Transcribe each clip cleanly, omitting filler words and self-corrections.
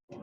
Y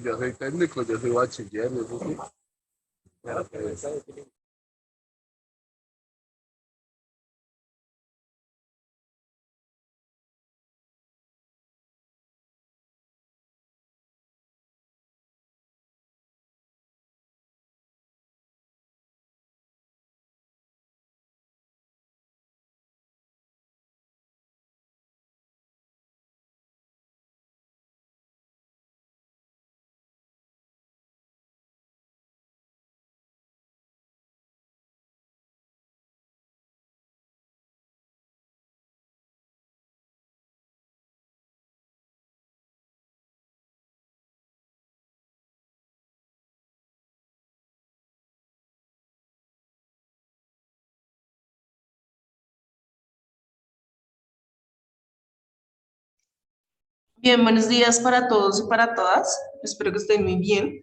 yo soy técnico, yo soy bachiller, eso sí. Ya, pues. Bien, buenos días para todos y para todas. Espero que estén muy bien.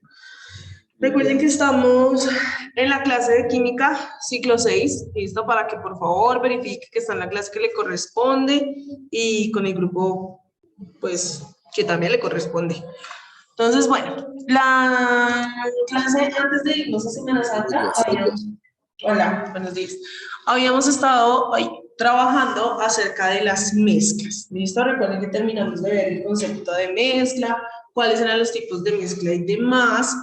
Recuerden que estamos en la clase de química, ciclo 6, listo, para que por favor verifique que está en la clase que le corresponde y con el grupo, pues, que también le corresponde. Entonces, bueno, la clase antes de irnos a Semana Santa, hola, buenos días. Habíamos estado hoy trabajando acerca de las mezclas. ¿Listo? Recuerden que terminamos de ver el concepto de mezcla, cuáles eran los tipos de mezcla y demás.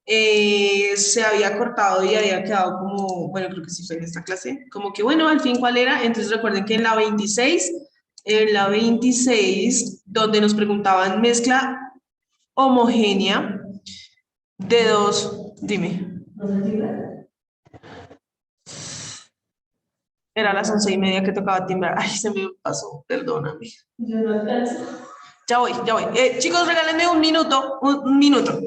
Se había cortado y había quedado como, bueno, creo que sí fue en esta clase, como que bueno, al fin, ¿cuál era? Entonces recuerden que en la 26, donde nos preguntaban mezcla homogénea de dos, dime. Era a las 11:30 que tocaba timbrar. Ay, se me pasó, perdóname. Yo no alcanzo. Ya voy, ya voy. Chicos, regálenme un minuto, un minuto.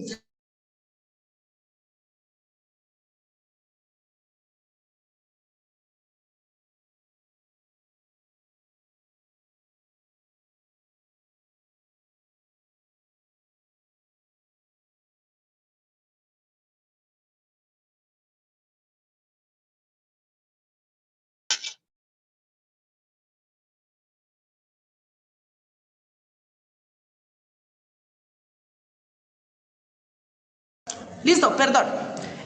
Listo, perdón.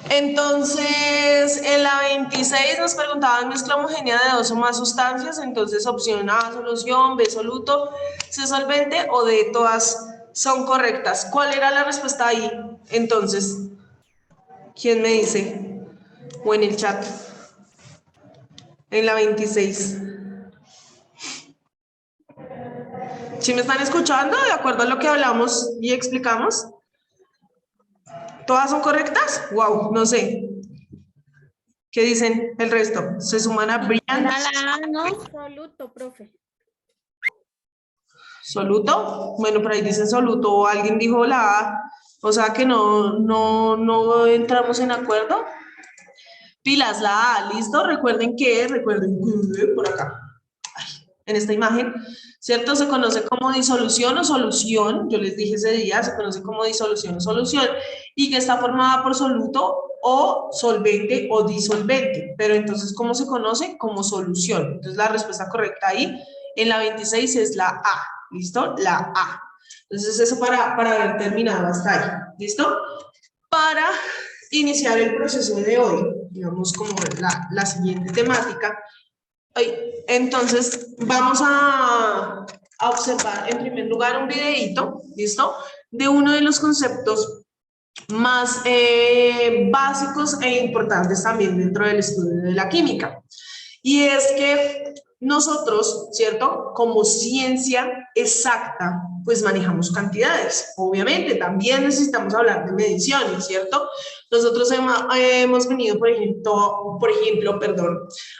Entonces, en la 26 nos preguntaban mezcla homogénea de dos o más sustancias, entonces opción A, solución, B, soluto, C, solvente o D, todas son correctas. ¿Cuál era la respuesta ahí? Entonces, ¿quién me dice? O en el chat. En la 26. ¿Sí me están escuchando? ¿De acuerdo a lo que hablamos y explicamos? ¿Todas son correctas? Wow, no sé. ¿Qué dicen el resto? ¿Se suman a Brian? Era la A, ¿no? Soluto, profe. ¿Soluto? Bueno, por ahí dicen soluto o alguien dijo la A. O sea que no entramos en acuerdo. Pilas, la A, ¿listo? Recuerden que, por acá, en esta imagen, ¿cierto? Se conoce como disolución o solución, yo les dije ese día, se conoce como disolución o solución, y que está formada por soluto o solvente o disolvente, pero entonces, ¿cómo se conoce? Como solución. Entonces, la respuesta correcta ahí, en la 26 es la A, ¿listo? La A. Entonces, eso para haber terminado hasta ahí, ¿listo? Para iniciar el proceso de hoy, digamos como la siguiente temática, entonces vamos a observar en primer lugar un videíto, ¿listo? De uno de los conceptos más básicos e importantes también dentro del estudio de la química. Y es que nosotros, ¿cierto? Como ciencia exacta, pues manejamos cantidades. Obviamente, también necesitamos hablar de mediciones, ¿cierto? Nosotros hemos venido, por ejemplo,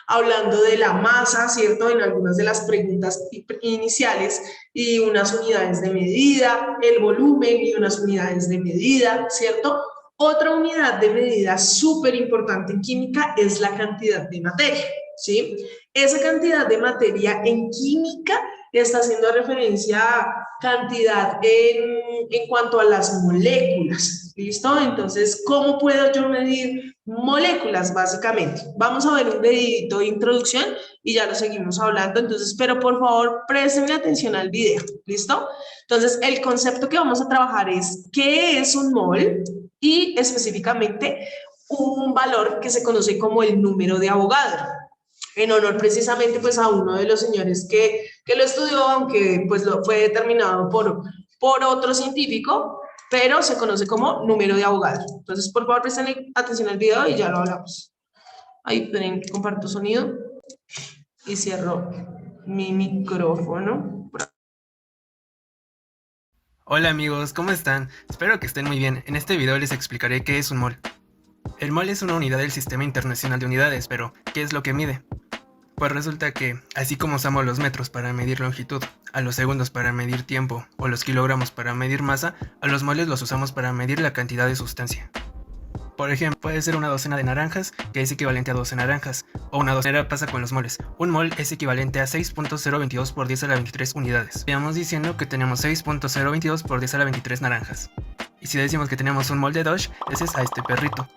hablando de la masa, ¿cierto? En algunas de las preguntas iniciales, y unas unidades de medida, el volumen y unas unidades de medida, ¿cierto? Otra unidad de medida súper importante en química es la cantidad de materia, ¿sí? Esa cantidad de materia en química está haciendo referencia a cantidad en cuanto a las moléculas, ¿listo? Entonces, ¿cómo puedo yo medir moléculas, básicamente? Vamos a ver un videito de introducción y ya lo seguimos hablando, entonces, pero por favor, presten atención al video, ¿listo? Entonces, el concepto que vamos a trabajar es ¿qué es un mol? Y específicamente un valor que se conoce como el número de Avogadro, en honor precisamente pues a uno de los señores que lo estudió, aunque pues lo fue determinado por otro científico, pero se conoce como número de Avogadro. Entonces, por favor, presten atención al video y ya lo hablamos. Ahí esperen, comparto sonido y cierro mi micrófono. Hola amigos, ¿cómo están? Espero que estén muy bien. En este video les explicaré qué es un mol. El mol es una unidad del Sistema Internacional de Unidades, pero ¿qué es lo que mide? Pues resulta que, así como usamos los metros para medir longitud, a los segundos para medir tiempo o los kilogramos para medir masa, a los moles los usamos para medir la cantidad de sustancia. Por ejemplo, puede ser una docena de naranjas, que es equivalente a 12 naranjas, o una docena pasa con los moles. Un mol es equivalente a 6.022 por 10 a la 23 unidades. Estamos diciendo que tenemos 6.022 por 10 a la 23 naranjas. Y si decimos que tenemos un mol de Dodge, ese es a este perrito.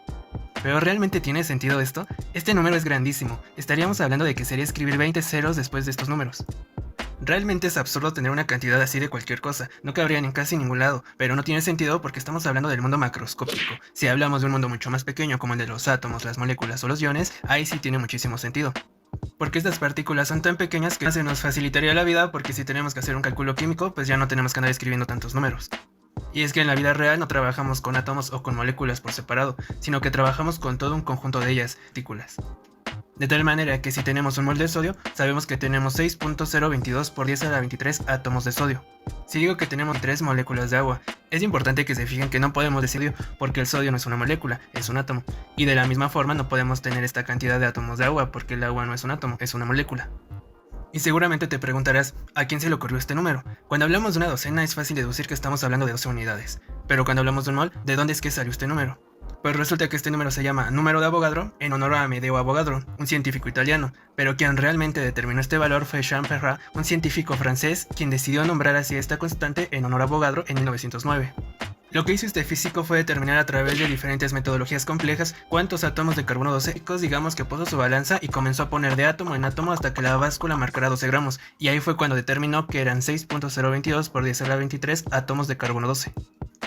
¿Pero realmente tiene sentido esto? Este número es grandísimo. Estaríamos hablando de que sería escribir 20 ceros después de estos números. Realmente es absurdo tener una cantidad así de cualquier cosa, no cabrían en casi ningún lado, pero no tiene sentido porque estamos hablando del mundo macroscópico. Si hablamos de un mundo mucho más pequeño como el de los átomos, las moléculas o los iones, ahí sí tiene muchísimo sentido. Porque estas partículas son tan pequeñas que se nos facilitaría la vida porque si tenemos que hacer un cálculo químico, pues ya no tenemos que andar escribiendo tantos números. Y es que en la vida real no trabajamos con átomos o con moléculas por separado, sino que trabajamos con todo un conjunto de ellas, partículas. De tal manera que si tenemos un mol de sodio, sabemos que tenemos 6.022 por 10 a la 23 átomos de sodio. Si digo que tenemos 3 moléculas de agua, es importante que se fijen que no podemos decir sodio porque el sodio no es una molécula, es un átomo. Y de la misma forma no podemos tener esta cantidad de átomos de agua porque el agua no es un átomo, es una molécula. Y seguramente te preguntarás, ¿a quién se le ocurrió este número? Cuando hablamos de una docena es fácil deducir que estamos hablando de 12 unidades. Pero cuando hablamos de un mol, ¿de dónde es que salió este número? Pues resulta que este número se llama número de Avogadro en honor a Amedeo Avogadro, un científico italiano, pero quien realmente determinó este valor fue Jean Ferrat, un científico francés, quien decidió nombrar así esta constante en honor a Avogadro en 1909. Lo que hizo este físico fue determinar a través de diferentes metodologías complejas cuántos átomos de carbono 12, digamos que puso su balanza y comenzó a poner de átomo en átomo hasta que la báscula marcara 12 gramos, y ahí fue cuando determinó que eran 6.022 por 10 a la 23 átomos de carbono 12.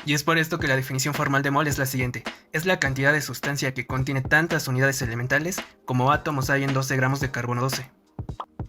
Y es por esto que la definición formal de mol es la siguiente: es la cantidad de sustancia que contiene tantas unidades elementales como átomos hay en 12 gramos de carbono 12.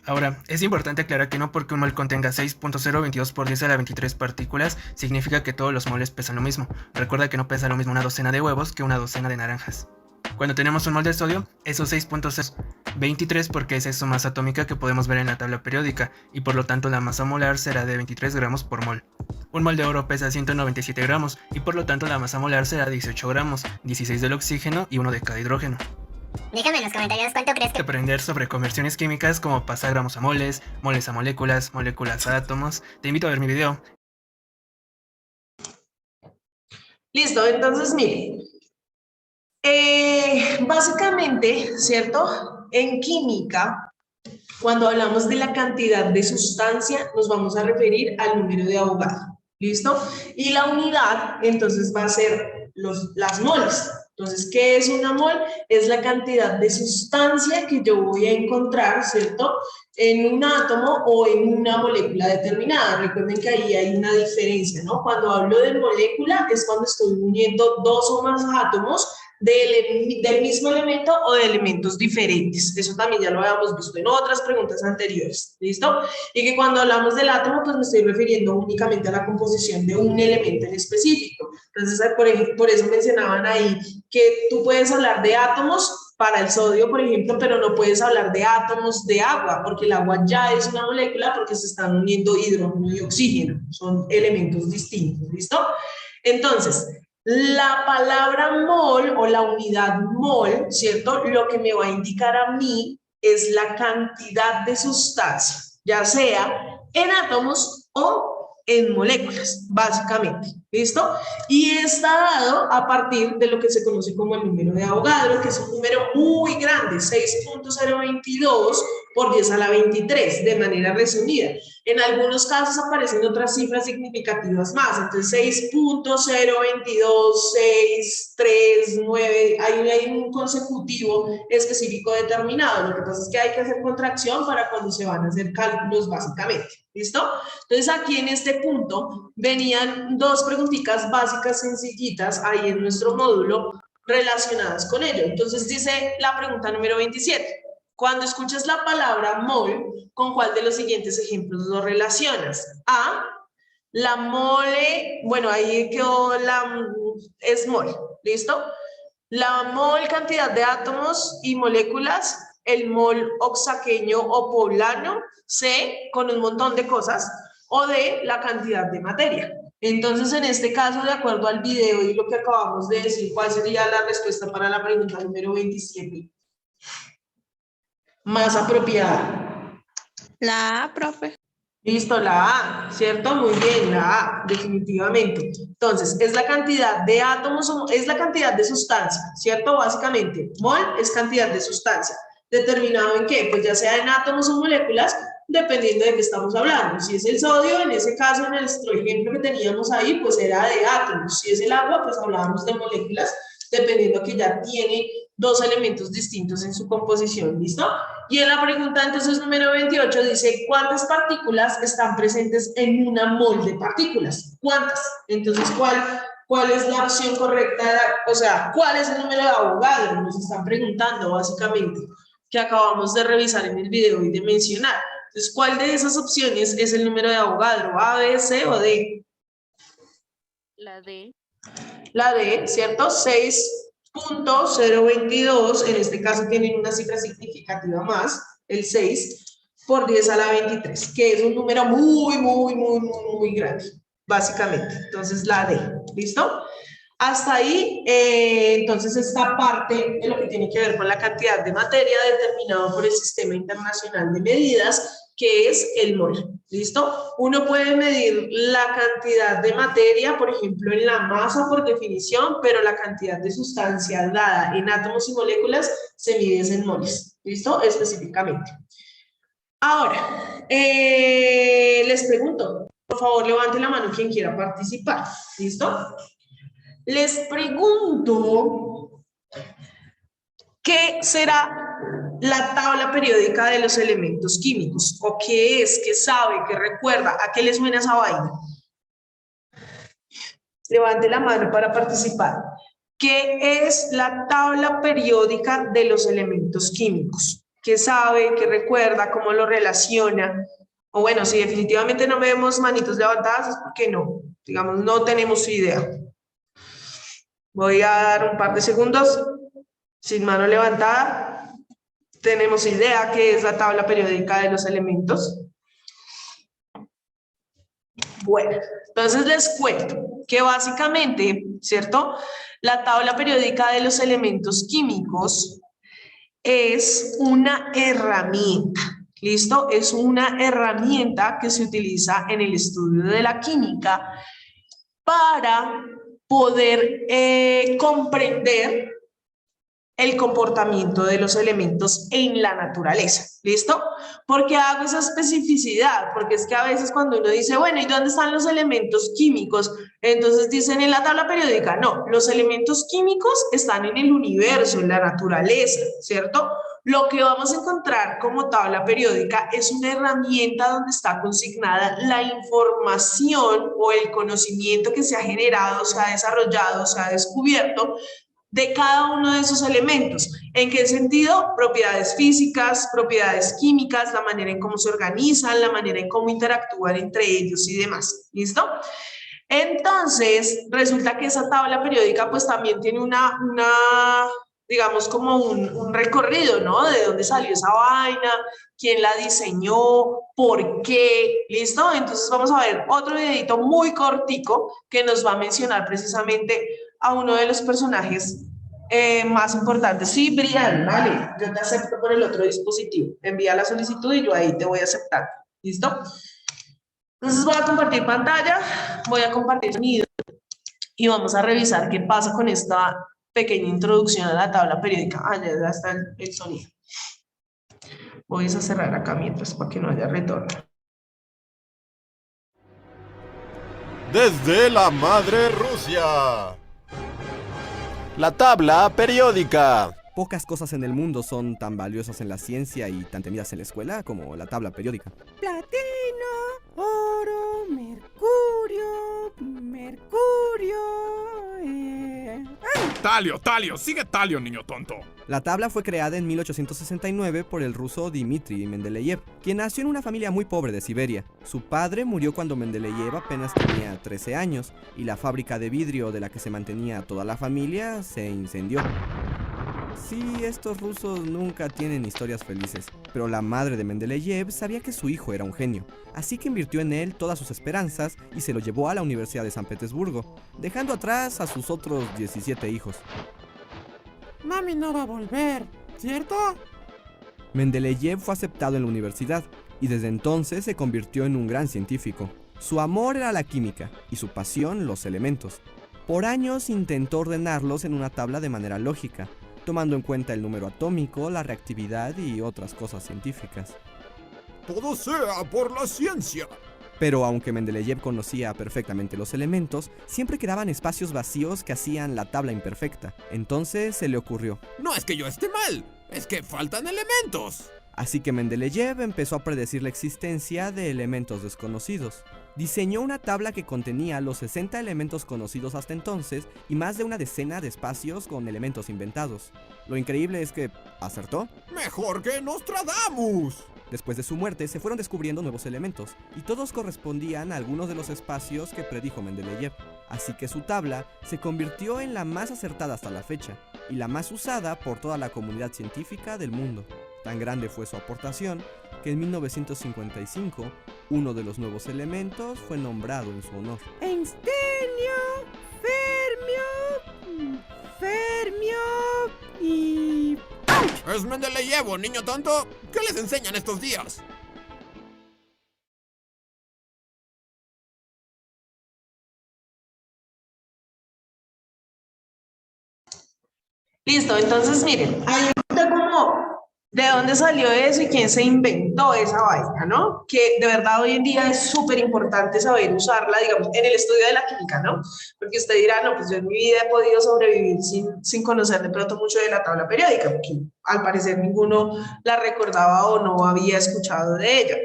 Ahora, es importante aclarar que no porque un mol contenga 6.022 por 10 a la 23 partículas, significa que todos los moles pesan lo mismo. Recuerda que no pesa lo mismo una docena de huevos que una docena de naranjas. Cuando tenemos un mol de sodio, esos 6.023 porque esa es su masa atómica que podemos ver en la tabla periódica, y por lo tanto la masa molar será de 23 gramos por mol. Un mol de oro pesa 197 gramos, y por lo tanto la masa molar será 18 gramos, 16 del oxígeno y 1 de cada hidrógeno. Déjame en los comentarios cuánto crees que... Aprender sobre conversiones químicas como pasar gramos a moles, moles a moléculas, moléculas a átomos. Te invito a ver mi video. Listo, entonces miren, Básicamente, ¿cierto? En química, cuando hablamos de la cantidad de sustancia, nos vamos a referir al número de Avogadro. ¿Listo? Y la unidad, entonces, va a ser las moles. Entonces, ¿qué es una mol? Es la cantidad de sustancia que yo voy a encontrar, ¿cierto? En un átomo o en una molécula determinada. Recuerden que ahí hay una diferencia, ¿no? Cuando hablo de molécula es cuando estoy uniendo dos o más átomos del mismo elemento o de elementos diferentes. Eso también ya lo habíamos visto en otras preguntas anteriores, ¿listo? Y que cuando hablamos del átomo, pues me estoy refiriendo únicamente a la composición de un elemento en específico. Entonces, por eso mencionaban ahí que tú puedes hablar de átomos para el sodio, por ejemplo, pero no puedes hablar de átomos de agua, porque el agua ya es una molécula porque se están uniendo hidrógeno y oxígeno, son elementos distintos, ¿listo? Entonces, la palabra mol o la unidad mol, ¿cierto? Lo que me va a indicar a mí es la cantidad de sustancia, ya sea en átomos o en moléculas, básicamente, ¿listo? Y está dado a partir de lo que se conoce como el número de Avogadro, que es un número muy grande, 6.022 por 10 a la 23, de manera resumida. En algunos casos aparecen otras cifras significativas más, entonces 6.022, 639, hay un consecutivo específico determinado. Lo que pasa es que hay que hacer contracción para cuando se van a hacer cálculos, básicamente. ¿Listo? Entonces aquí en este punto venían dos preguntitas básicas sencillitas ahí en nuestro módulo relacionadas con ello. Entonces dice la pregunta número 27. Cuando escuchas la palabra mol, ¿con cuál de los siguientes ejemplos lo relacionas? A, la mole, bueno, ahí quedó es mol, ¿listo? La mol, cantidad de átomos y moléculas, el mol oaxaqueño o poblano, C, con un montón de cosas, o D, la cantidad de materia. Entonces, en este caso, de acuerdo al video y lo que acabamos de decir, ¿cuál sería la respuesta para la pregunta número 27? Más apropiada. La A, profe. Listo, la A, ¿cierto? Muy bien, la A, definitivamente. Entonces, es la cantidad de átomos, es la cantidad de sustancia, ¿cierto? Básicamente, mol es cantidad de sustancia. ¿Determinado en qué? Pues ya sea en átomos o moléculas, dependiendo de qué estamos hablando. Si es el sodio, en ese caso, en nuestro ejemplo que teníamos ahí, pues era de átomos. Si es el agua, pues hablábamos de moléculas, dependiendo que ya tiene dos elementos distintos en su composición, ¿listo? Y en la pregunta entonces número 28 dice, ¿cuántas partículas están presentes en una mol de partículas? ¿Cuántas? Entonces, ¿cuál es la opción correcta? O sea, ¿cuál es el número de Avogadro? Nos están preguntando básicamente, que acabamos de revisar en el video y de mencionar. Entonces, ¿cuál de esas opciones es el número de Avogadro? ¿A, B, C o D? La D. La D, ¿cierto? 6.022, en este caso tienen una cifra significativa más, el 6 por 10 a la 23, que es un número muy grande, básicamente. Entonces, la D, ¿listo? Hasta ahí, entonces, esta parte de lo que tiene que ver con la cantidad de materia determinado por el Sistema Internacional de Medidas, que es el mol, ¿listo? Uno puede medir la cantidad de materia, por ejemplo, en la masa por definición, pero la cantidad de sustancia dada en átomos y moléculas se mide en moles, ¿listo? Específicamente. Ahora, les pregunto, por favor, levanten la mano quien quiera participar, ¿listo? Les pregunto, ¿qué será la tabla periódica de los elementos químicos? ¿O qué es? ¿Qué sabe? ¿Qué recuerda? ¿A qué les suena esa vaina? Levante la mano para participar. ¿Qué es la tabla periódica de los elementos químicos? ¿Qué sabe? ¿Qué recuerda? ¿Cómo lo relaciona? O bueno, si definitivamente no vemos manitos levantadas es porque no, digamos, no tenemos idea. Voy a dar un par de segundos. Sin mano levantada, tenemos idea qué es la tabla periódica de los elementos. Bueno, entonces les cuento que básicamente, ¿cierto? La tabla periódica de los elementos químicos es una herramienta, ¿listo? Es una herramienta que se utiliza en el estudio de la química para poder comprender el comportamiento de los elementos en la naturaleza. ¿Listo? ¿Por qué hago esa especificidad? Porque es que a veces cuando uno dice, bueno, ¿y dónde están los elementos químicos? Entonces dicen en la tabla periódica, no, los elementos químicos están en el universo, en la naturaleza, ¿cierto? Lo que vamos a encontrar como tabla periódica es una herramienta donde está consignada la información o el conocimiento que se ha generado, se ha desarrollado, se ha descubierto de cada uno de esos elementos. ¿En qué sentido? Propiedades físicas, propiedades químicas, la manera en cómo se organizan, la manera en cómo interactúan entre ellos y demás. ¿Listo? Entonces, resulta que esa tabla periódica pues también tiene digamos como un recorrido, ¿no? De dónde salió esa vaina, quién la diseñó, por qué, ¿listo? Entonces vamos a ver otro videito muy cortico que nos va a mencionar precisamente a uno de los personajes más importantes. Sí, Brian, vale, yo te acepto por el otro dispositivo. Envía la solicitud y yo ahí te voy a aceptar, ¿listo? Entonces voy a compartir pantalla, voy a compartir sonido y vamos a revisar qué pasa con esta pequeña introducción a la tabla periódica. Ah, ya está el sonido. Voy a cerrar acá mientras para que no haya retorno. Desde la madre Rusia. La tabla periódica. Pocas cosas en el mundo son tan valiosas en la ciencia y tan temidas en la escuela como la tabla periódica. Platino, oro, mercurio, Talio, sigue Talio, niño tonto. La tabla fue creada en 1869 por el ruso Dmitri Mendeleev, quien nació en una familia muy pobre de Siberia. Su padre murió cuando Mendeleev apenas tenía 13 años y la fábrica de vidrio de la que se mantenía toda la familia se incendió. Sí, estos rusos nunca tienen historias felices, pero la madre de Mendeleev sabía que su hijo era un genio, así que invirtió en él todas sus esperanzas y se lo llevó a la Universidad de San Petersburgo, dejando atrás a sus otros 17 hijos. Mami no va a volver, ¿cierto? Mendeleev fue aceptado en la universidad y desde entonces se convirtió en un gran científico. Su amor era la química y su pasión los elementos. Por años intentó ordenarlos en una tabla de manera lógica, tomando en cuenta el número atómico, la reactividad y otras cosas científicas. Todo sea por la ciencia. Pero aunque Mendeleev conocía perfectamente los elementos, siempre quedaban espacios vacíos que hacían la tabla imperfecta. Entonces se le ocurrió. No es que yo esté mal, es que faltan elementos. Así que Mendeleev empezó a predecir la existencia de elementos desconocidos. Diseñó una tabla que contenía los 60 elementos conocidos hasta entonces y más de una decena de espacios con elementos inventados. Lo increíble es que acertó. Mejor que Nostradamus. Después de su muerte se fueron descubriendo nuevos elementos y todos correspondían a algunos de los espacios que predijo Mendeleev. Así que su tabla se convirtió en la más acertada hasta la fecha y la más usada por toda la comunidad científica del mundo. Tan grande fue su aportación que en 1955 uno de los nuevos elementos fue nombrado en su honor. Einstenio, fermio y... Es Mendeleev, niño tonto. ¿Qué les enseñan estos días? Listo, entonces miren, ahí está como de dónde salió eso y quién se inventó esa vaina, ¿no? Que de verdad hoy en día es súper importante saber usarla, digamos, en el estudio de la química, ¿no? Porque usted dirá, no, pues yo en mi vida he podido sobrevivir sin conocer de pronto mucho de la tabla periódica, porque al parecer ninguno la recordaba o no había escuchado de ella.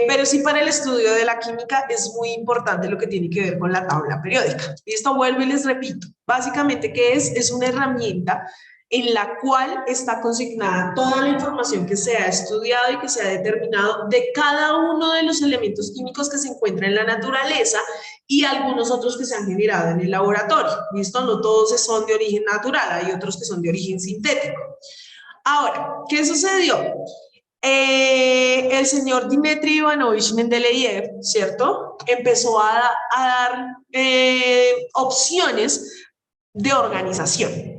Pero sí para el estudio de la química es muy importante lo que tiene que ver con la tabla periódica. Listo, vuelvo y les repito. Básicamente, ¿qué es? Es una herramienta en la cual está consignada toda la información que se ha estudiado y que se ha determinado de cada uno de los elementos químicos que se encuentran en la naturaleza y algunos otros que se han generado en el laboratorio. ¿Listo? No todos son de origen natural, hay otros que son de origen sintético. Ahora, ¿qué sucedió? El señor Dmitri Ivanovich Mendeleev, ¿cierto? Empezó a dar opciones de organización.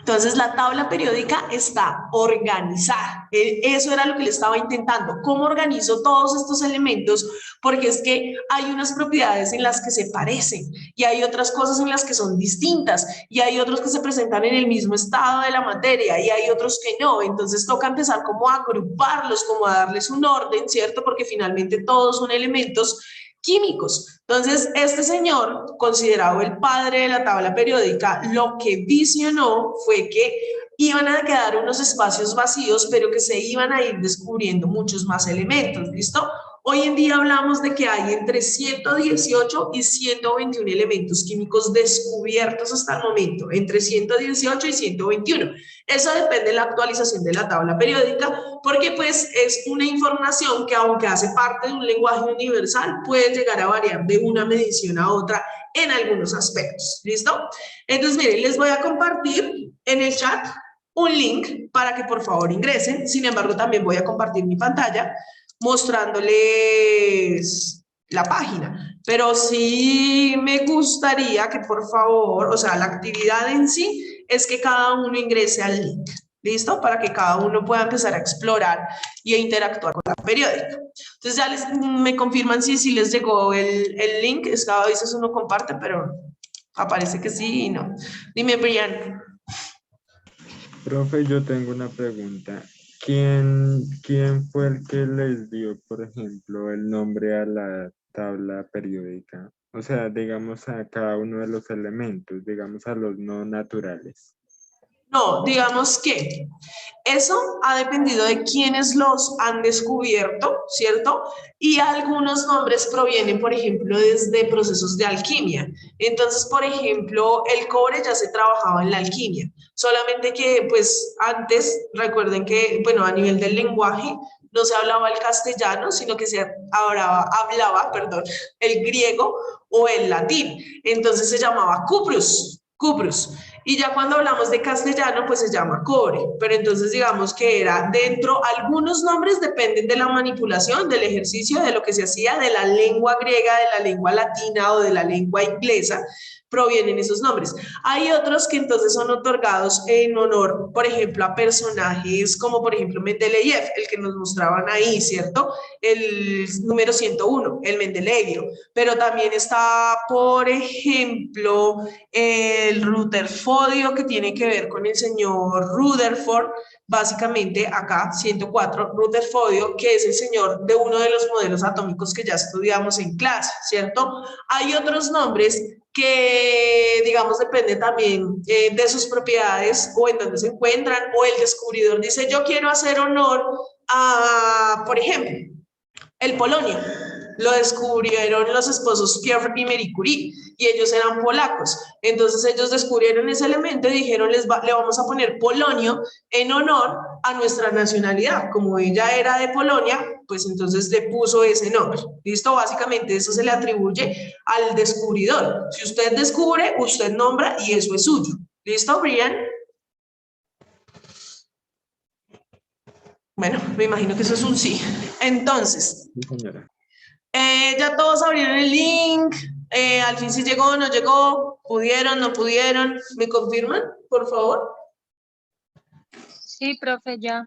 Entonces, la tabla periódica está organizada. Eso era lo que le estaba intentando. ¿Cómo organizo todos estos elementos? Porque es que hay unas propiedades en las que se parecen y hay otras cosas en las que son distintas y hay otros que se presentan en el mismo estado de la materia y hay otros que no. Entonces, toca empezar como a agruparlos, como a darles un orden, ¿cierto? Porque finalmente todos son elementos químicos. Entonces, este señor, considerado el padre de la tabla periódica, lo que visionó fue que iban a quedar unos espacios vacíos, pero que se iban a ir descubriendo muchos más elementos, ¿listo? Hoy en día hablamos de que hay entre 118 y 121 elementos químicos descubiertos hasta el momento, entre 118 y 121. Eso depende de la actualización de la tabla periódica, porque pues es una información que aunque hace parte de un lenguaje universal, puede llegar a variar de una medición a otra en algunos aspectos, ¿listo? Entonces, miren, les voy a compartir en el chat un link para que por favor ingresen. Sin embargo, también voy a compartir mi pantalla mostrándoles la página, pero sí me gustaría que por favor, o sea, la actividad en sí es que cada uno ingrese al link, ¿listo? Para que cada uno pueda empezar a explorar y a interactuar con la periódica. Entonces ya me confirman si les llegó el link. Es que a veces uno comparte, pero aparece que sí y no. Dime, Brian. Profe, yo tengo una pregunta. ¿Quién fue el que les dio, por ejemplo, el nombre a la tabla periódica? O sea, digamos a cada uno de los elementos, digamos a los no naturales. No, digamos que eso ha dependido de quiénes los han descubierto, ¿cierto? Y algunos nombres provienen, por ejemplo, desde procesos de alquimia. Entonces, por ejemplo, el cobre ya se trabajaba en la alquimia, solamente que, pues, antes, recuerden que, bueno, a nivel del lenguaje, no se hablaba el castellano, sino que se hablaba, el griego o el latín. Entonces se llamaba cuprus. Y ya cuando hablamos de castellano, pues se llama cobre. Pero entonces digamos que era dentro, algunos nombres dependen de la manipulación, del ejercicio, de lo que se hacía, de la lengua griega, de la lengua latina o de la lengua inglesa, provienen esos nombres. Hay otros que entonces son otorgados en honor, por ejemplo, a personajes como por ejemplo Mendeleev, el que nos mostraban ahí, ¿cierto? El número 101, el Mendelevio. Pero también está, por ejemplo, el Rutherfordio, que tiene que ver con el señor Rutherford, básicamente acá, 104, Rutherfordio, que es el señor de uno de los modelos atómicos que ya estudiamos en clase, ¿cierto? Hay otros nombres que, digamos, depende también de sus propiedades o en dónde se encuentran, o el descubridor dice, yo quiero hacer honor a, por ejemplo, el polonio. Lo descubrieron los esposos Pierre y Marie Curie, y ellos eran polacos. Entonces ellos descubrieron ese elemento y dijeron, le vamos a poner polonio en honor a nuestra nacionalidad. Como ella era de Polonia, pues entonces le puso ese nombre. ¿Listo? Básicamente eso se le atribuye al descubridor. Si usted descubre, usted nombra y eso es suyo. ¿Listo, Brian? Bueno, me imagino que eso es un sí. Entonces, Sí, señora. ya todos abrieron el link. Al fin si llegó o no llegó, pudieron, no pudieron. ¿Me confirman, por favor? Sí, profe, ya.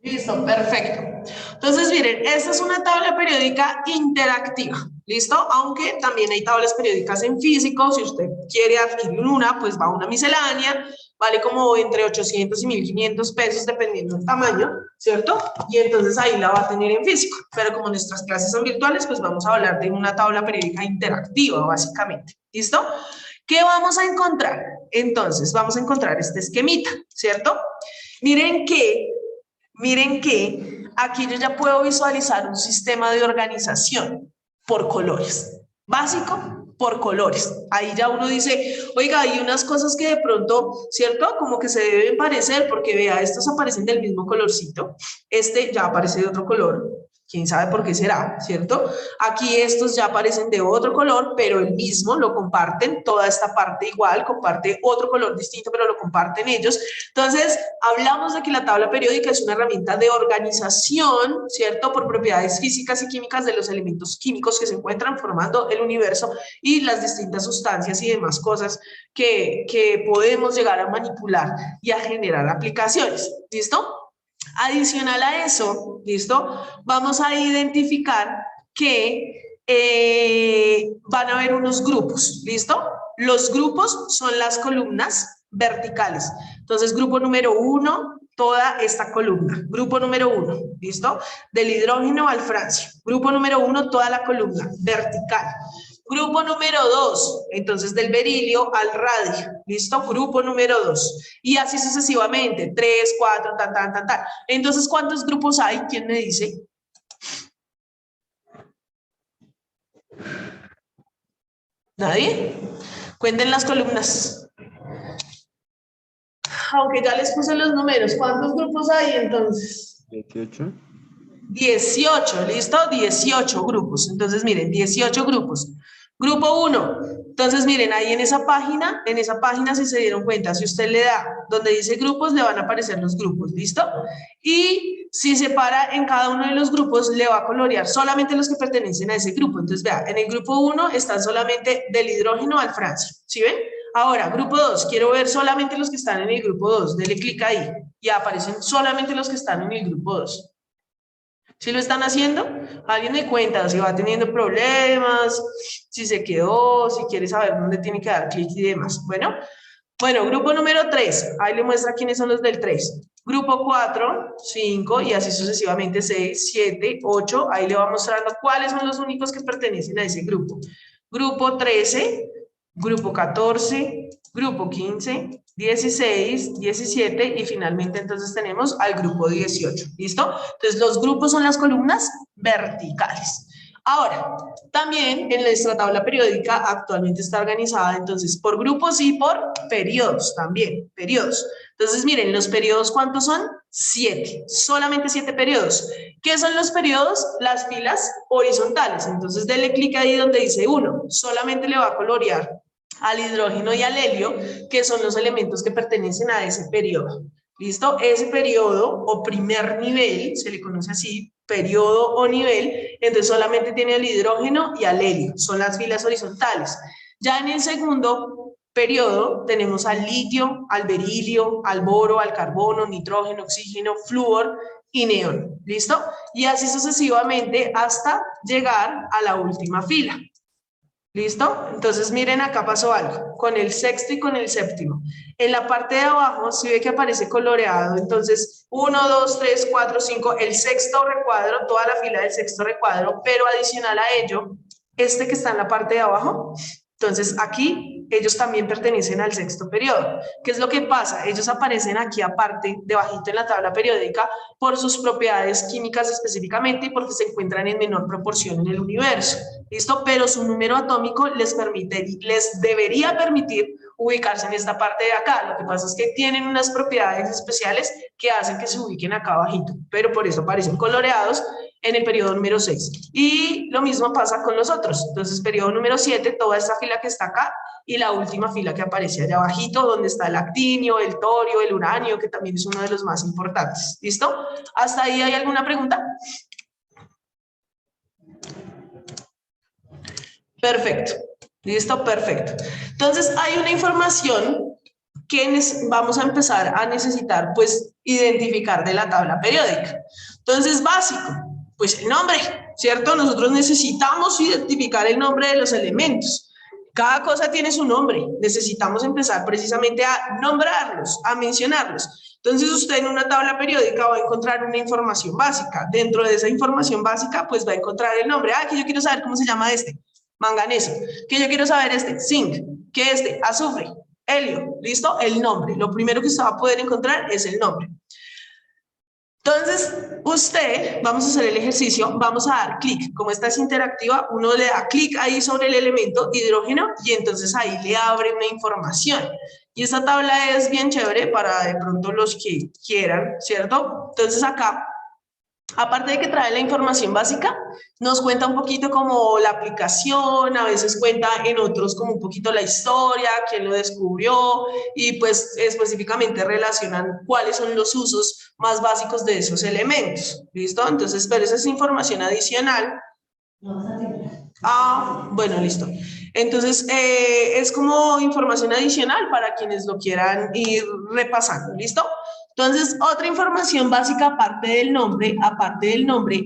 Listo, perfecto. Entonces, miren, esta es una tabla periódica interactiva, ¿listo? Aunque también hay tablas periódicas en físico. Si usted quiere adquirir una, pues va a una miscelánea. Vale como entre 800 y 1.500 pesos, dependiendo del tamaño, ¿cierto? Y entonces ahí la va a tener en físico. Pero como nuestras clases son virtuales, pues vamos a hablar de una tabla periódica interactiva, básicamente. ¿Listo? ¿Qué vamos a encontrar? Entonces, vamos a encontrar este esquemita, ¿cierto? Miren que aquí yo ya puedo visualizar un sistema de organización por colores. Básico, por colores. Ahí ya uno dice, oiga, hay unas cosas que de pronto, ¿cierto? Como que se deben parecer, porque vea, estos aparecen del mismo colorcito, este ya aparece de otro color, quién sabe por qué será, ¿cierto? Aquí estos ya aparecen de otro color, pero el mismo lo comparten, toda esta parte igual, comparte otro color distinto, pero lo comparten ellos. Entonces, hablamos de que la tabla periódica es una herramienta de organización, ¿cierto? Por propiedades físicas y químicas de los elementos químicos que se encuentran formando el universo y las distintas sustancias y demás cosas que podemos llegar a manipular y a generar aplicaciones, ¿listo? Adicional a eso, ¿listo? Vamos a identificar que van a haber unos grupos, ¿listo? Los grupos son las columnas verticales. Entonces, grupo número 1, toda esta columna. Grupo número 1, ¿listo? Del hidrógeno al francio. Grupo número 1, toda la columna vertical. Grupo número 2, entonces del berilio al radio, ¿listo? Grupo número 2. Y así sucesivamente, 3, 4, tan. Entonces, ¿cuántos grupos hay? ¿Quién me dice? ¿Nadie? Cuenten las columnas. Aunque ya les puse los números, ¿cuántos grupos hay entonces? 18. 18, ¿listo? 18 grupos. Entonces, miren, 18 grupos. Grupo 1. Entonces, miren, ahí en esa página, si se dieron cuenta, si usted le da donde dice grupos, le van a aparecer los grupos, ¿listo? Y si se para en cada uno de los grupos, le va a colorear solamente los que pertenecen a ese grupo. Entonces, vea, en el grupo 1 están solamente del hidrógeno al francio, ¿sí ven? Ahora, grupo 2, quiero ver solamente los que están en el grupo 2. Dele clic ahí y aparecen solamente los que están en el grupo 2. ¿Sí lo están haciendo? Alguien me cuenta si va teniendo problemas, si se quedó, si quiere saber dónde tiene que dar clic y demás. Bueno, grupo número 3. Ahí le muestra quiénes son los del 3. Grupo 4, 5 y así sucesivamente 6, 7, 8. Ahí le va mostrando cuáles son los únicos que pertenecen a ese grupo. Grupo 13, grupo 14, grupo 15, 16, 17 y finalmente entonces tenemos al grupo 18, ¿listo? Entonces los grupos son las columnas verticales. Ahora, también en nuestra tabla periódica actualmente está organizada entonces por grupos y por periodos también, periodos. Entonces miren, los periodos ¿cuántos son? 7, solamente 7 periodos. ¿Qué son los periodos? Las filas horizontales. Entonces denle clic ahí donde dice 1, solamente le va a colorear al hidrógeno y al helio, que son los elementos que pertenecen a ese periodo. ¿Listo? Ese periodo o primer nivel, se le conoce así, periodo o nivel, entonces solamente tiene al hidrógeno y al helio, son las filas horizontales. Ya en el segundo periodo tenemos al litio, al berilio, al boro, al carbono, nitrógeno, oxígeno, flúor y neón. ¿Listo? Y así sucesivamente hasta llegar a la última fila. ¿Listo? Entonces miren, acá pasó algo, con el sexto y con el séptimo. En la parte de abajo, si ve que aparece coloreado, entonces 1, 2, 3, 4, 5, el sexto recuadro, toda la fila del sexto recuadro, pero adicional a ello, este que está en la parte de abajo, entonces aquí ellos también pertenecen al sexto periodo. ¿Qué es lo que pasa? Ellos aparecen aquí aparte, debajito en la tabla periódica, por sus propiedades químicas específicamente y porque se encuentran en menor proporción en el universo. ¿Listo? Pero su número atómico les debería permitir ubicarse en esta parte de acá. Lo que pasa es que tienen unas propiedades especiales que hacen que se ubiquen acá abajito, pero por eso aparecen coloreados en el periodo número 6. Y lo mismo pasa con los otros. Entonces, periodo número 7, toda esta fila que está acá, y la última fila que aparece allá abajito, donde está el actinio, el torio, el uranio, que también es uno de los más importantes. ¿Listo? ¿Hasta ahí hay alguna pregunta? Perfecto. ¿Listo? Perfecto. Entonces, hay una información que vamos a empezar a necesitar, pues, identificar de la tabla periódica. Entonces, básico, pues el nombre, ¿cierto? Nosotros necesitamos identificar el nombre de los elementos. Cada cosa tiene su nombre. Necesitamos empezar precisamente a nombrarlos, a mencionarlos. Entonces, usted en una tabla periódica va a encontrar una información básica. Dentro de esa información básica, pues va a encontrar el nombre. Ah, que yo quiero saber cómo se llama este. Manganeso. Que yo quiero saber este. Zinc. Que este. Azufre. Helio. ¿Listo? El nombre. Lo primero que usted va a poder encontrar es el nombre. Entonces, vamos a hacer el ejercicio, vamos a dar clic. Como esta es interactiva, uno le da clic ahí sobre el elemento hidrógeno y entonces ahí le abre una información. Y esta tabla es bien chévere para de pronto los que quieran, ¿cierto? Entonces acá Aparte de que trae la información básica, nos cuenta un poquito como la aplicación, a veces cuenta en otros como un poquito la historia, quién lo descubrió y pues específicamente relacionan cuáles son los usos más básicos de esos elementos, ¿listo? Entonces, pero esa es información adicional. Bueno, listo. Entonces, es como información adicional para quienes lo quieran ir repasando, ¿listo? Entonces, otra información básica aparte del nombre,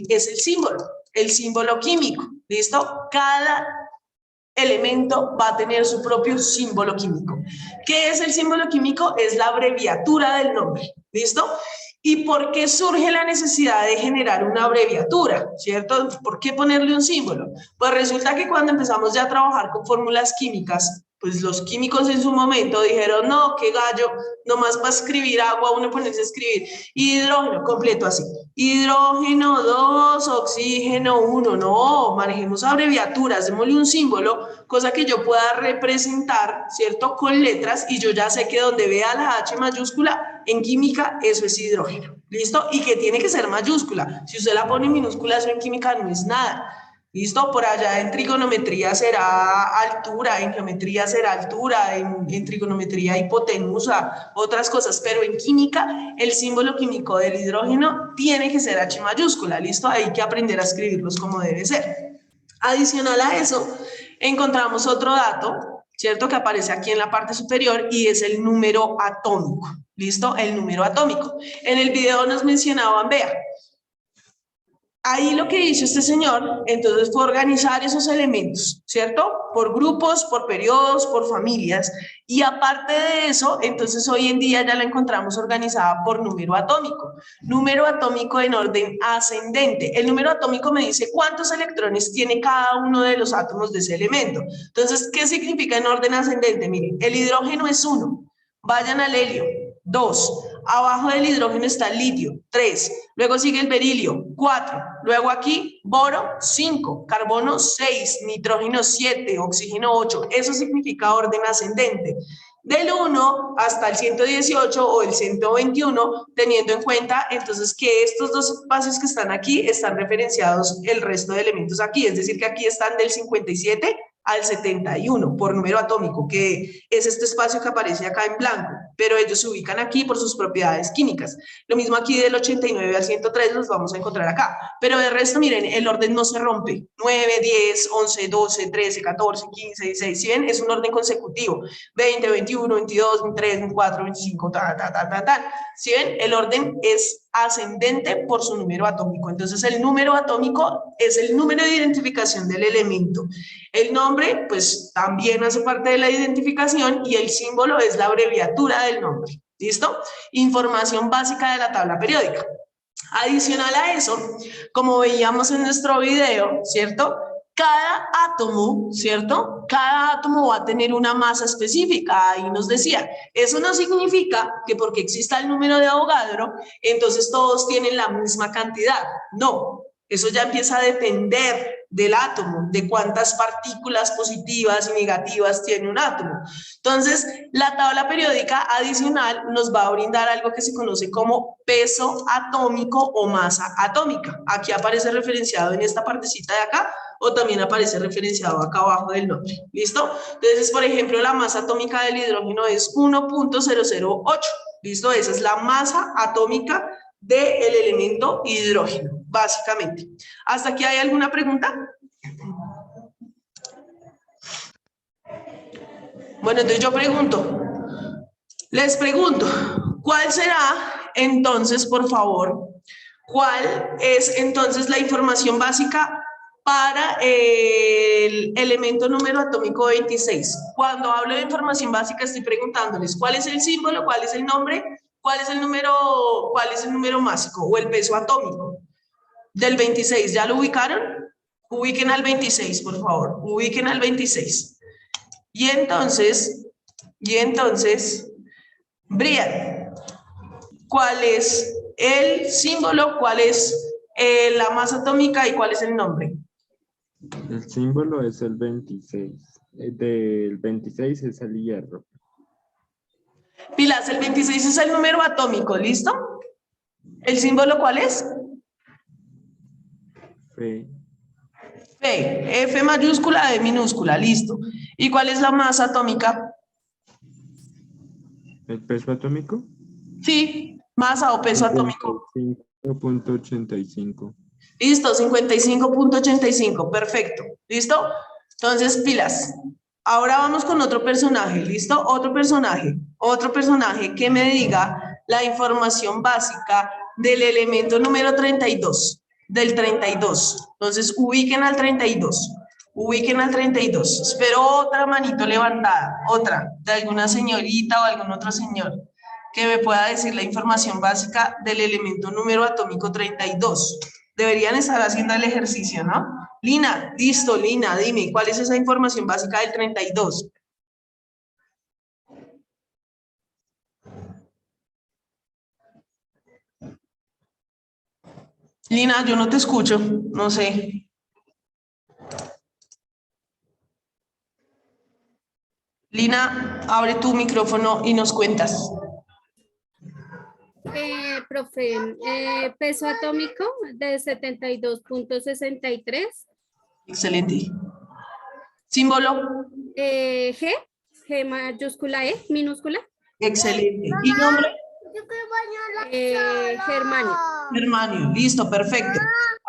es el símbolo químico, ¿listo? Cada elemento va a tener su propio símbolo químico. ¿Qué es el símbolo químico? Es la abreviatura del nombre, ¿listo? ¿Y por qué surge la necesidad de generar una abreviatura? ¿Cierto? ¿Por qué ponerle un símbolo? Pues resulta que cuando empezamos ya a trabajar con fórmulas químicas, pues los químicos en su momento dijeron, no, qué gallo, nomás para escribir agua, uno ponerse a escribir hidrógeno, completo así. Hidrógeno 2, oxígeno 1, no, manejemos abreviaturas, démosle un símbolo, cosa que yo pueda representar, ¿cierto? Con letras y yo ya sé que donde vea la H mayúscula, en química eso es hidrógeno, ¿listo? Y que tiene que ser mayúscula, si usted la pone en minúscula eso en química no es nada. ¿Listo? Por allá en trigonometría será altura, en geometría será altura, en trigonometría hipotenusa, otras cosas, pero en química el símbolo químico del hidrógeno tiene que ser H mayúscula, ¿listo? Hay que aprender a escribirlos como debe ser. Adicional a eso, encontramos otro dato, ¿cierto? Que aparece aquí en la parte superior y es el número atómico, ¿listo? El número atómico. En el video nos mencionaban, vea, ahí lo que hizo este señor, entonces, fue organizar esos elementos, ¿cierto? Por grupos, por periodos, por familias. Y aparte de eso, entonces, hoy en día ya la encontramos organizada por número atómico. Número atómico en orden ascendente. El número atómico me dice cuántos electrones tiene cada uno de los átomos de ese elemento. Entonces, ¿qué significa en orden ascendente? Miren, el hidrógeno es 1. Vayan al helio. 2. Abajo del hidrógeno está el litio, 3. Luego sigue el berilio, 4. Luego aquí, boro, 5. Carbono, 6. Nitrógeno, 7. Oxígeno, 8. Eso significa orden ascendente. Del 1 hasta el 118 o el 121, teniendo en cuenta entonces que estos dos espacios que están aquí están referenciados el resto de elementos aquí, es decir que aquí están del 57 al 71 por número atómico, que es este espacio que aparece acá en blanco, pero ellos se ubican aquí por sus propiedades químicas. Lo mismo aquí del 89 al 103 los vamos a encontrar acá, pero de resto miren, el orden no se rompe, 9, 10, 11, 12, 13, 14, 15, 16, ¿sí ven? Es un orden consecutivo, 20, 21, 22, 23, 24, 25, ¿sí ven? El orden es ascendente por su número atómico. Entonces, el número atómico es el número de identificación del elemento. El nombre, pues, también hace parte de la identificación y el símbolo es la abreviatura del nombre. ¿Listo? Información básica de la tabla periódica. Adicional a eso, como veíamos en nuestro video, ¿cierto? Cada átomo, ¿cierto? Cada átomo va a tener una masa específica, ahí nos decía. Eso no significa que porque exista el número de Avogadro, entonces todos tienen la misma cantidad. No, eso ya empieza a depender del átomo, de cuántas partículas positivas y negativas tiene un átomo. Entonces, la tabla periódica adicional nos va a brindar algo que se conoce como peso atómico o masa atómica. Aquí aparece referenciado en esta partecita de acá, o también aparece referenciado acá abajo del nombre. ¿Listo? Entonces, por ejemplo, la masa atómica del hidrógeno es 1.008. ¿Listo? Esa es la masa atómica del elemento hidrógeno, básicamente. ¿Hasta aquí hay alguna pregunta? Bueno, entonces yo les pregunto, ¿cuál será entonces, por favor, cuál es entonces la información básica para el elemento número atómico 26? Cuando hablo de información básica estoy preguntándoles cuál es el símbolo, cuál es el nombre, cuál es el número másico o el peso atómico del 26. ¿Ya lo ubicaron? Ubiquen al 26, por favor. Ubiquen al 26. Y entonces, Brian, ¿cuál es el símbolo, cuál es la masa atómica y cuál es el nombre? El símbolo es el 26. Del 26 es el hierro. Pilas, el 26 es el número atómico, ¿listo? ¿El símbolo cuál es? Fe. F mayúscula, E minúscula, listo. ¿Y cuál es la masa atómica? ¿El peso atómico? Sí, masa o peso atómico. 55.85. Listo, 55.85, perfecto. ¿Listo? Entonces, pilas. Ahora vamos con otro personaje, ¿listo? Otro personaje que me diga la información básica del elemento número 32, del 32. Entonces, ubiquen al 32. Espero otra manito levantada, otra, de alguna señorita o algún otro señor que me pueda decir la información básica del elemento número atómico 32. Deberían estar haciendo el ejercicio, ¿no? Lina, listo, Lina, dime, ¿cuál es esa información básica del 32? Lina, yo no te escucho, no sé. Lina, abre tu micrófono y nos cuentas. Profe, peso atómico de 72.63. Excelente. Símbolo. G mayúscula, E minúscula. Excelente. ¿Y nombre? Germanio. Germanio, listo, perfecto.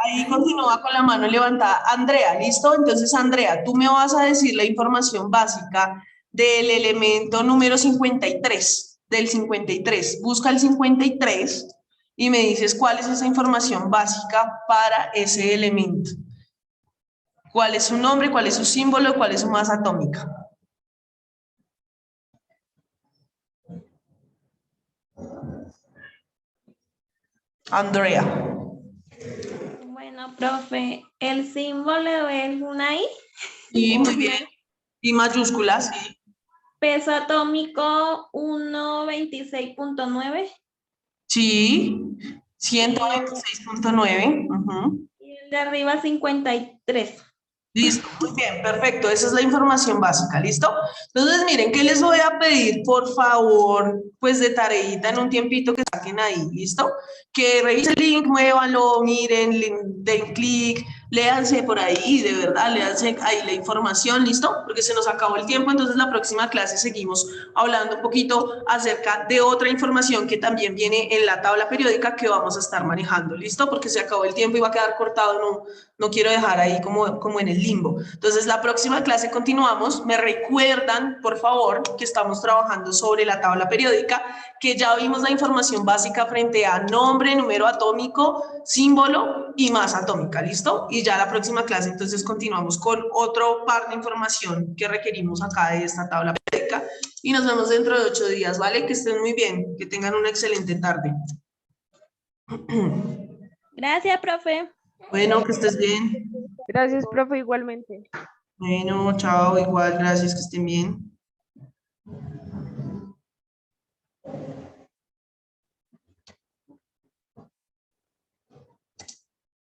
Ahí continúa con la mano levantada. Andrea, ¿listo? Entonces, Andrea, tú me vas a decir la información básica del elemento número 53, del 53. Busca el 53 y me dices cuál es esa información básica para ese elemento. ¿Cuál es su nombre, cuál es su símbolo, cuál es su masa atómica? Andrea. Bueno, profe, el símbolo es una I. Sí, muy bien. Y mayúsculas, sí. Peso atómico 126.9. Sí, 126.9. Y el de arriba 53. Listo, muy bien, perfecto. Esa es la información básica, ¿listo? Entonces, miren, ¿qué les voy a pedir, por favor? Pues de tareita en un tiempito que saquen ahí, ¿listo? Que revisen el link, muévanlo, miren, den clic, léanse por ahí, de verdad, léanse ahí la información, ¿listo? Porque se nos acabó el tiempo, entonces la próxima clase seguimos hablando un poquito acerca de otra información que también viene en la tabla periódica que vamos a estar manejando, ¿listo? Porque se acabó el tiempo y va a quedar cortado, no quiero dejar ahí como en el limbo. Entonces, la próxima clase continuamos. Me recuerdan, por favor, que estamos trabajando sobre la tabla periódica, que ya vimos la información básica frente a nombre, número atómico, símbolo y masa atómica, ¿listo? Y ya la próxima clase, entonces, continuamos con otro par de información que requerimos acá de esta tabla periódica y nos vemos dentro de 8 días, ¿vale? Que estén muy bien, que tengan una excelente tarde. Gracias, profe. Bueno, que estés bien. Gracias, profe, igualmente. Bueno, chao, igual, gracias, que estén bien.